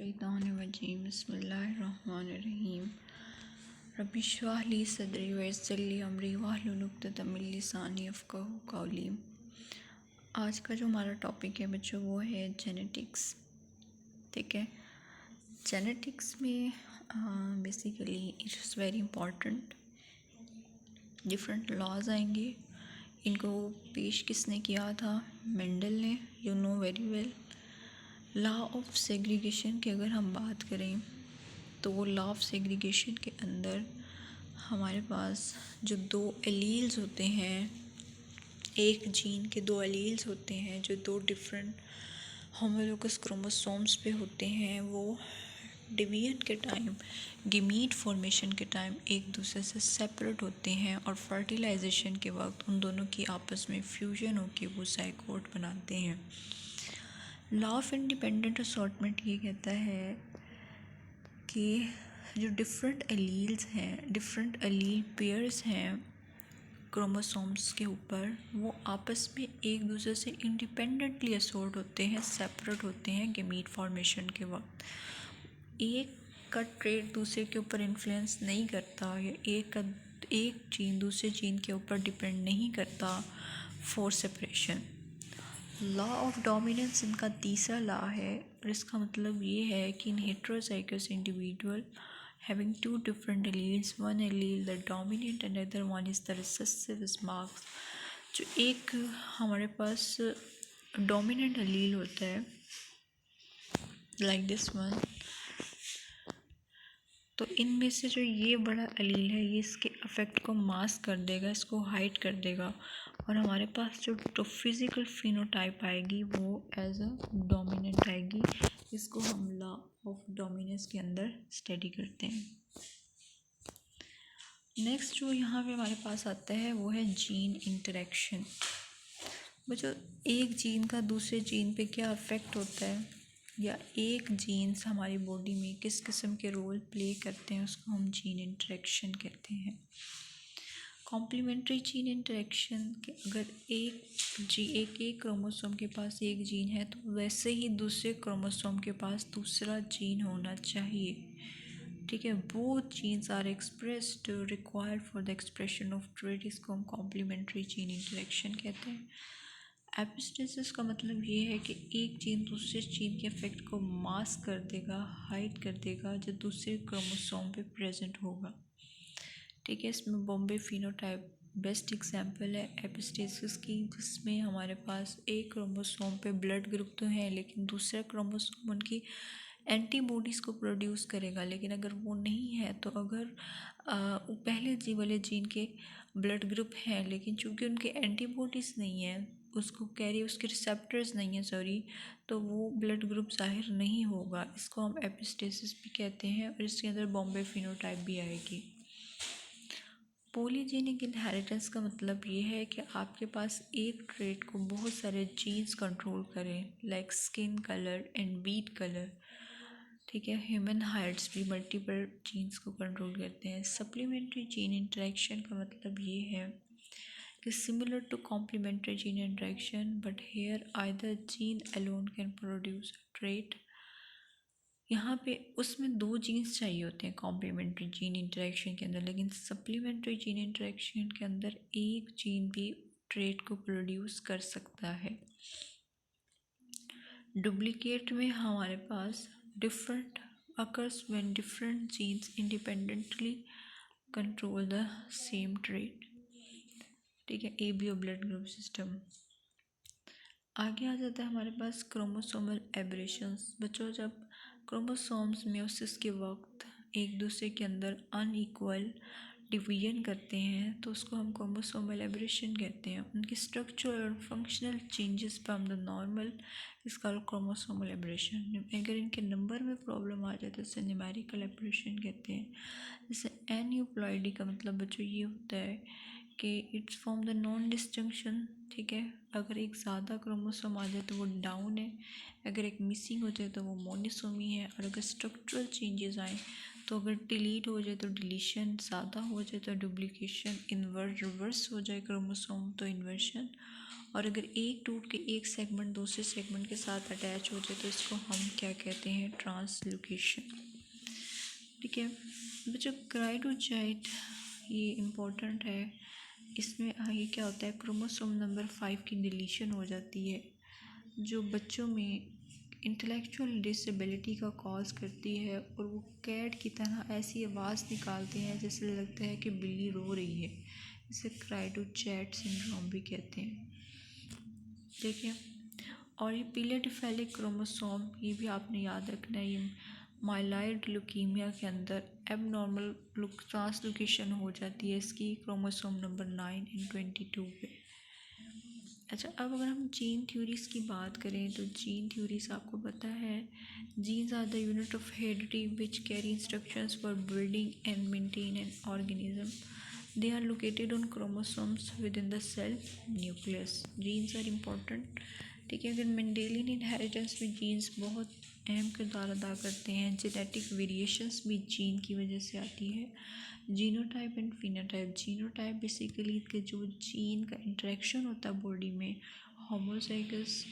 मिनश्शैतानिर्रजीम बिस्मिल्लाहिर्रहमानिर्रहीम रब्बि इश्रह ली सदरी वयस्सिर ली अमरी वाहलुल उक़दतम मिन लिसानी यफ़क़हू क़ौली। आज का जो हमारा टॉपिक है बच्चों वो है जेनेटिक्स। ठीक है, जेनेटिक्स में basically it's very important. Different laws आएंगे, इनको पेश किसने किया था? मेंडल ने। You know very well. Law of segregation की अगर हम बात करें तो वो लॉ ऑफ सेग्रीगेशन के अंदर हमारे पास जो दो एलील्स होते हैं, एक जीन के दो एलील्स होते हैं जो दो डिफरेंट होमोलोगस क्रोमोसोम्स पे होते हैं, वो डिवीजन के टाइम, गैमीट फॉर्मेशन के टाइम एक दूसरे से सेपरेट होते हैं और फर्टिलाइजेशन के वक्त उन दोनों की आपस में फ्यूजन होकर वो ज़ाइगोट बनाते हैं। लॉ ऑफ इंडिपेंडेंट असॉर्टमेंट ये कहता है कि जो डिफरेंट एलील्स हैं, डिफरेंट एलील पेयर्स हैं क्रोमोसोम्स के ऊपर, वो आपस में एक दूसरे से इंडिपेंडेंटली असॉर्ट होते हैं, सेपरेट होते हैं गैमीट फॉर्मेशन के वक्त। एक का ट्रेट दूसरे के ऊपर इन्फ्लुएंस नहीं करता या एक जीन दूसरे जीन के ऊपर डिपेंड नहीं करता for separation. Law of dominance इनका तीसरा लॉ है और इसका मतलब ये है कि in heterozygous individual having two different alleles, one allele the dominant and other one is the recessive is marks. जो एक हमारे पास डोमिनेंट एलील होता है लाइक दिस वन, तो इनमें से जो ये बड़ा एलील है ये इसके अफेक्ट को मास्क कर देगा, इसको हाइड कर देगा, और हमारे पास जो फिज़िकल फिनोटाइप आएगी वो एज अ डोमिनेंट आएगी। इसको हम लॉ ऑफ डोमिनेंस के अंदर स्टडी करते हैं। नेक्स्ट जो यहाँ पे हमारे पास आता है वो है जीन इंटरेक्शन। बच्चों, एक जीन का दूसरे जीन पे क्या अफेक्ट होता है या एक जीन्स हमारी बॉडी में किस किस्म के रोल प्ले करते हैं, उसको हम जीन इंटरेक्शन कहते हैं। कॉम्प्लीमेंट्री जीन इंटरेक्शन के अगर एक क्रोमोसोम के पास एक जीन है तो वैसे ही दूसरे क्रोमोसोम के पास दूसरा जीन होना चाहिए। ठीक है, both genes are expressed required for the expression of trait, इसको हम कॉम्प्लीमेंट्री जीन इंटरेक्शन कहते हैं। एपिस्टेसिस का मतलब ये है कि एक जीन दूसरे जीन के इफेक्ट को मास्क कर देगा, हाइड कर देगा जो दूसरे क्रोमोसोम पे प्रेजेंट होगा। ठीक है, इसमें बॉम्बे फिनोटाइप बेस्ट एग्जांपल है एपिस्टेसिस की, जिसमें हमारे पास एक क्रोमोसोम पे ब्लड ग्रुप तो है लेकिन दूसरा क्रोमोसोम उनकी एंटीबॉडीज़ को प्रोड्यूस करेगा, लेकिन अगर वो नहीं है तो अगर पहले वाले जीन के ब्लड ग्रुप हैं लेकिन चूँकि उनके एंटीबॉडीज़ नहीं है, उसके रिसेप्टर्स नहीं है तो वो ब्लड ग्रुप ज़ाहिर नहीं होगा। इसको हम एपिस्टेसिस भी कहते हैं और इसके अंदर बॉम्बे फिनोटाइप भी आएगी। पॉलीजेनिक इनहेरिटेंस का मतलब ये है कि आपके पास एक ट्रेट को बहुत सारे जीन्स कंट्रोल करें, like skin colour and beat colour. ठीक है, ह्यूमन हार्ट्स भी मल्टीपल जीन्स को कंट्रोल करते हैं। सप्लीमेंट्री जीन इंटरेक्शन का मतलब ये है कि similar to complementary gene interaction but here either gene alone can produce trait. यहाँ पे उसमें दो जीन्स चाहिए होते हैं कॉम्प्लीमेंट्री जीन इंटरेक्शन के अंदर, लेकिन सप्लीमेंट्री जीन इंटरेक्शन के अंदर एक जीन भी ट्रेट को प्रोड्यूस कर सकता है। डुप्लीकेट में हमारे पास different occurs when different genes independently control the same trait. ठीक है, एबीओ ब्लड ग्रुप सिस्टम। आगे आ जाता है हमारे पास क्रोमोसोमल एब्रेशंस। बच्चों, जब क्रोमोसोम्स मेयोसिस के वक्त एक दूसरे के अंदर अनइक्वल डिवीजन करते हैं तो उसको हम क्रोमोसोमल एब्रेशन कहते हैं। उनकी स्ट्रक्चरल और functional changes from the normal इसका क्रोमोसोमल एब्रेशन। अगर इनके नंबर में प्रॉब्लम आ जाए तो इसे न्यूमेरिकल एब्रेशन कहते हैं। जैसे एन्यूप्लॉइडी का मतलब बच्चों ये होता है कि it's form the non disjunction. ठीक है, अगर एक ज़्यादा क्रोमोसोम आ जाए तो वो डाउन है, अगर एक मिसिंग हो जाए तो वो मोनोसोमी है, और अगर स्ट्रक्चरल चेंजेस आए तो अगर डिलीट हो जाए तो डिलीशन, ज़्यादा हो जाए तो डुप्लीकेशन, रिवर्स हो जाए क्रोमोसोम तो इन्वर्शन, और अगर एक टूट के एक सेगमेंट दूसरे सेगमेंट के साथ अटैच हो जाए तो इसको हम क्या कहते हैं, ट्रांसलोकेशन। ठीक है बच्चों, क्राइडोजाइट ये इम्पोर्टेंट है। इसमें ये क्या होता है, क्रोमोसोम नंबर 5 की डिलीशन हो जाती है, जो बच्चों में इंटेलेक्चुअल डिसेबिलिटी का कॉज करती है, और वो कैट की तरह ऐसी आवाज़ निकालते हैं जैसे लगता है कि बिल्ली रो रही है। इसे क्राइडोचैट सिंड्रोम भी कहते हैं। ठीक है, और ये पीलियोडिफेलिक क्रोमोसोम, ये भी आपने याद रखना है, ये माइलॉइड ल्यूकीमिया के अंदर एबनॉर्मल ट्रांसलोकेशन हो जाती है इसकी क्रोमोसोम नंबर 9 एंड 22 पे। अच्छा, अब अगर हम जीन थ्योरीज की बात करें तो जीन थ्योरीज आपको पता है, genes are the unit of heredity which carry instructions for building and maintain an organism. They are located on chromosomes within the cell nucleus. Genes are important. ठीक है, अगर मेंडेलियन इनहेरिटेंस में jeans बहुत अहम किरदार अदा करते हैं। जेनेटिक वेरिएशंस भी जीन की वजह से आती है। Genotype and phenotype. Genotype basically के जो जीन का इंटरेक्शन होता है बॉडी में, homozygous,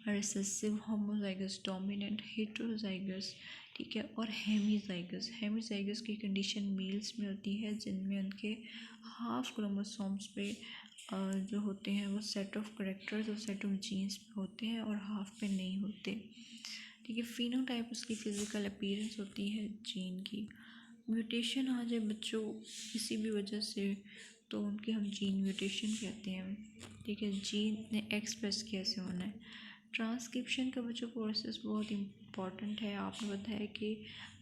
recessive, homozygous dominant, heterozygous, ठीक है, और हेमीजाइगस। हेमीजाइगस की कंडीशन मेल्स में होती है जिनमें उनके हाफ क्रोमोसोम्स पे जो होते हैं वो सेट ऑफ करेक्टर्स और सेट ऑफ जीन्स पे होते हैं और हाफ पे नहीं होते। ठीक है, फिनोटाइप उसकी फिजिकल अपीयरेंस होती है जीन की। म्यूटेशन आ जाए बच्चों किसी भी वजह से तो उनके हम जीन म्यूटेशन कहते हैं। ठीक है, जीन ने एक्सप्रेस कैसे होना है। ट्रांसक्रिप्शन का बच्चों प्रोसेस बहुत इम्पॉर्टेंट है। आपने बताया कि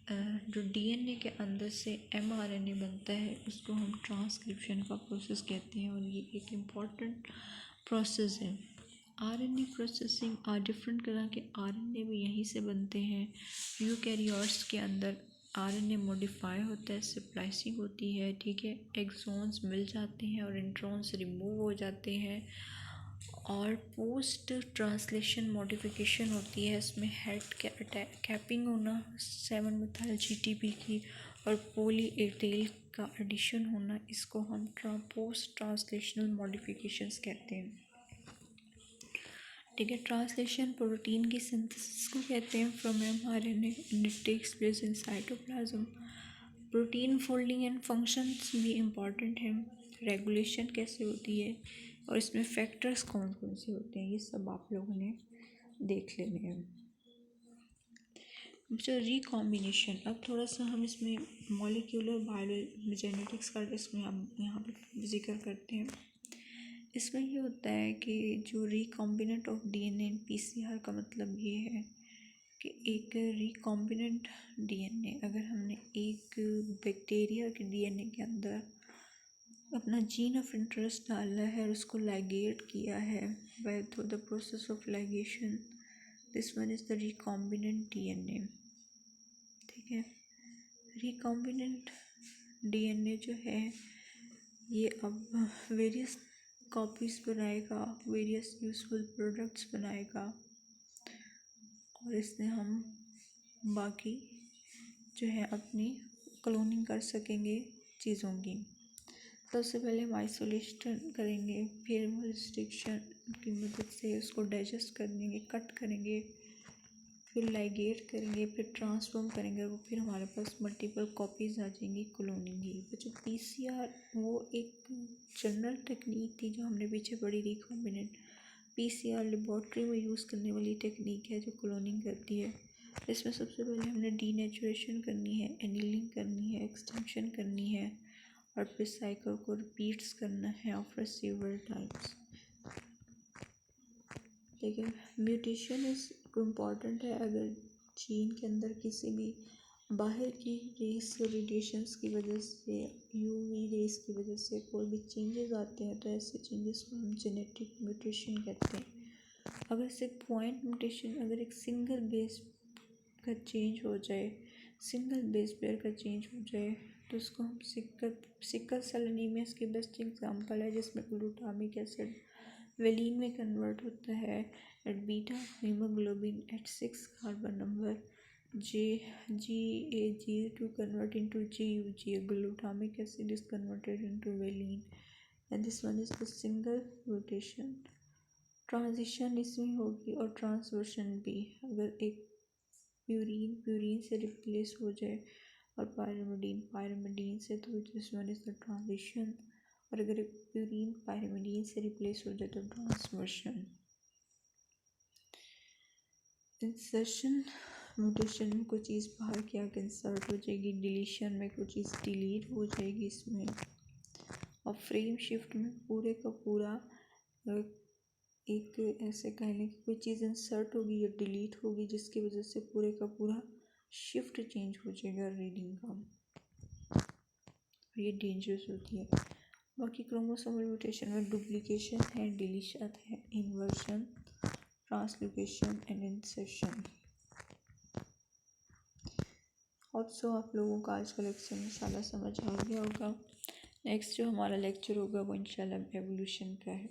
जो डीएनए के अंदर से एमआरएनए बनता है उसको हम ट्रांसक्रिप्शन का प्रोसेस कहते हैं, और ये एक इम्पॉर्टेंट प्रोसेस है। आरएनए प्रोसेसिंग, डिफरेंट तरह के आरएनए भी यहीं से बनते हैं। यूकैरियोट्स के अंदर आरएनए मॉडिफाई होता है, स्प्लाइसिंग होती है। ठीक है, एक्सॉन्स मिल जाते हैं और इंट्रॉन्स रिमूव हो जाते हैं, और पोस्ट ट्रांसलेशन मॉडिफिकेशन होती है। इसमें हेड कैपिंग होना 7 मेथाइल जीटीपी की और पॉली एटेल का एडिशन होना, इसको हम पोस्ट ट्रांसलेशनल मॉडिफिकेशंस कहते हैं। ठीक है, ट्रांसलेशन प्रोटीन की सिंथेसिस को कहते हैं from mRNA and it takes place in cytoplasm. Protein folding and functions भी इम्पॉर्टेंट हैं। रेगुलेशन कैसे होती है और इसमें फैक्टर्स कौन कौन से होते हैं, ये सब आप लोगों ने देख लेने हैं। जो रिकॉम्बिनेशन, अब थोड़ा सा हम इसमें मॉलिक्यूलर बायोजेनेटिक्स का इसमें हम यहाँ पर जिक्र करते हैं। इसमें ये होता है कि जो recombinant of DNA and PCR का मतलब ये है कि एक रिकॉम्बिनेंट डीएनए, अगर हमने एक बैक्टीरिया के डीएनए के अंदर अपना जीन ऑफ इंटरेस्ट डाला है और उसको लाइगेट किया है by through the process of ligation, this one is the recombinant DNA. ठीक है, रिकॉम्बिनेंट डीएनए जो है ये अब वेरियस कॉपीज़ बनाएगा, वेरियस यूज़फुल प्रोडक्ट्स बनाएगा, और इससे हम बाकी जो है अपनी क्लोनिंग कर सकेंगे चीज़ों की। सबसे पहले हम आइसोलेशन करेंगे, फिर रिस्ट्रिक्शन की मदद से उसको डाइजेस्ट करेंगे, कट करेंगे, फिर लाइगेट करेंगे, फिर ट्रांसफॉर्म करेंगे, और फिर हमारे पास मल्टीपल कॉपीज़ आ जाएंगी क्लोनिंग की। तो जो पीसीआर वो एक जनरल टेक्निक थी जो हमने पीछे पढ़ी, रिकॉम्बिनेंट पीसीआर लेबॉर्ट्री में यूज़ करने वाली टेक्निक है जो क्लोनिंग करती है। इसमें सबसे पहले हमने डीनेचुरेशन करनी है, एनीलिंग करनी है, एक्सटेंशन करनी है, और फिर साइकिल को रिपीट्स करना है ऑफ सेवरल टाइम्स। ठीक है, म्यूटेशन इस इम्पॉर्टेंट है। अगर जीन के अंदर किसी भी बाहर की रेस रेडिएशंस की वजह से, यूवी रेस की वजह से कोई भी चेंजेस आते हैं तो ऐसे चेंजेस को हम जेनेटिक म्यूटेशन कहते हैं। अगर सिर्फ पॉइंट म्यूटेशन, अगर एक सिंगल बेस का चेंज हो जाए, सिंगल बेस पेयर का चेंज हो जाए तो उसको हम सिकल सेल एनीमिया की बेस्ट एग्जांपल है, जिसमें ग्लूटामिक एसिड वेलिन में कन्वर्ट होता है at beta haemoglobin at 6 carbon number GAG to convert into GUG. Glutamic acid is converted into valine, and this one is the single mutation. Transition इसमें होगी और ट्रांसवर्शन भी। अगर एक प्यूरीन से रिप्लेस हो जाए और पायरिमिडीन से, तो this one is the transition. और अगर एक प्यूरीन पायरिमिडीन से रिप्लेस हो जाए तो ट्रांसवर्शन। इंसर्शन म्यूटेशन में कोई चीज़ बाहर के आगे इंसर्ट हो जाएगी, डिलीशन में कोई चीज़ डिलीट हो जाएगी इसमें, और फ्रेम शिफ्ट में पूरे का पूरा एक ऐसे कह लें कि कोई चीज़ इंसर्ट होगी या डिलीट होगी जिसकी वजह से पूरे का पूरा शिफ्ट चेंज हो जाएगा रीडिंग का, और ये डेंजरस होती है। बाकी क्रोमोसोमल म्यूटेशन में डुप्लीकेशन है, डिलीशन है, inversion, translocation and insertion. Hope so आप लोगों का आज का लेक्चर इंशाल्लाह समझ आ गया होगा। नेक्स्ट जो हमारा लेक्चर होगा वो इंशाल्लाह एवोल्यूशन का है।